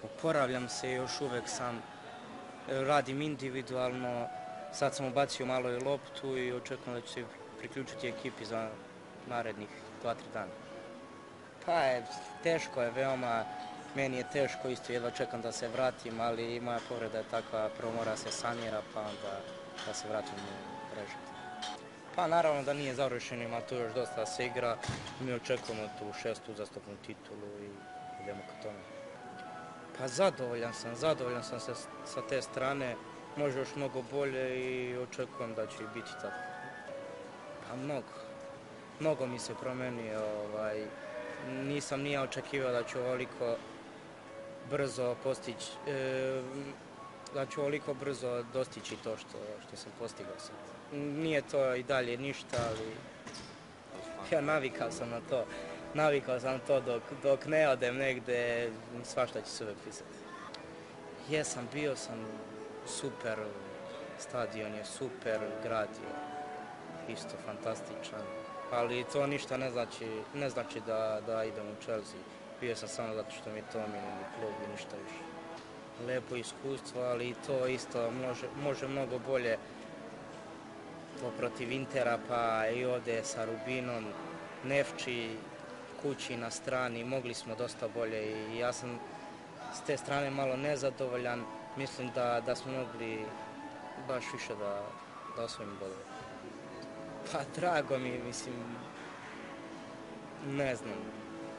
Oporavljam se, još uvek radim individualno, sad sam ubacio malo i loptu i očekujem da ću se priključiti ekipi za narednih 2-3 dana. Teško je veoma, meni je teško isto, jedva čekam da se vratim, ali moja povreda je takva, prvo mora se sanira pa onda da se vratim u režim. Naravno da nije završeno, ima tu još dosta da se igra, mi očekujemo tu 6. uzastopnu titulu i idemo ka tome. Zadovoljan sam se sa te strane, može još mnogo bolje i očekujem da će biti tako. Mnogo mi se promenio, nisam ni ja očekivao da ću ovoliko brzo postići, da ću ovoliko brzo dostići to što sam postigao sad. Nije to i dalje ništa, ali ja navikao sam na to dok ne odem negde, svašta će se uvek pisati. Jesam, bio sam, super, stadion je super, grad je isto fantastičan, ali to ništa ne znači da idem u Chelsea. Bio sam samo zato što mi je to omiljeni klub i ništa više. Lepo iskustvo, ali to isto može mnogo bolje. To protiv Intera, pa i ovde sa Rubinom, Nefči, kući na strani, mogli smo dosta bolje i ja sam s te strane malo nezadovoljan. Mislim da smo mogli baš više da osvojimo bodove. Drago mi, mislim, ne znam,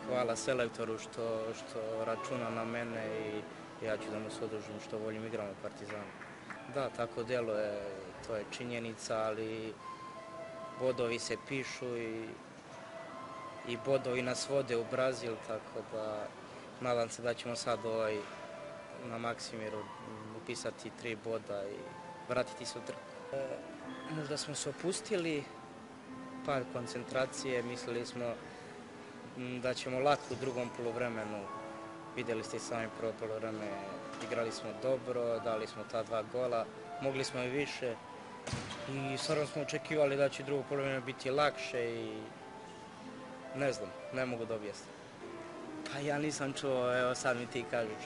hvala selektoru što računa na mene i ja ću da mu se odužim što voljim igram u Partizanu. Da, tako deluje, to je činjenica, ali bodovi se pišu i bodovi nas vode u Brazil, tako da nadam se da ćemo sad na Maksimiru upisati 3 boda i vratiti se u trku. Možda smo se opustili, pad koncentracije, mislili smo da ćemo lako u drugom poluvremenu. Vidjeli ste i sami prvo poluvreme, igrali smo dobro, dali smo ta 2 gola, mogli smo i više i stvarno smo očekivali da će drugo poluvreme biti lakše i ne znam, ne mogu da objasnim. Ja nisam čuo, evo sad mi ti kažeš.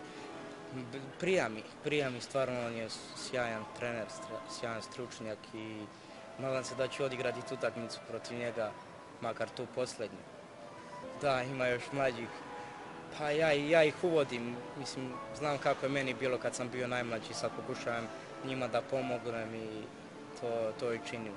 Prija mi stvarno, on je sjajan trener, sjajan stručnjak i nadam se da ću odigrati tu utakmicu protiv njega, makar tu posljednju. Da, ima još mlađih. Ja ih uvodim, mislim, znam kako je meni bilo kad sam bio najmlađi, sad pokušavam njima da pomognem i to i činim.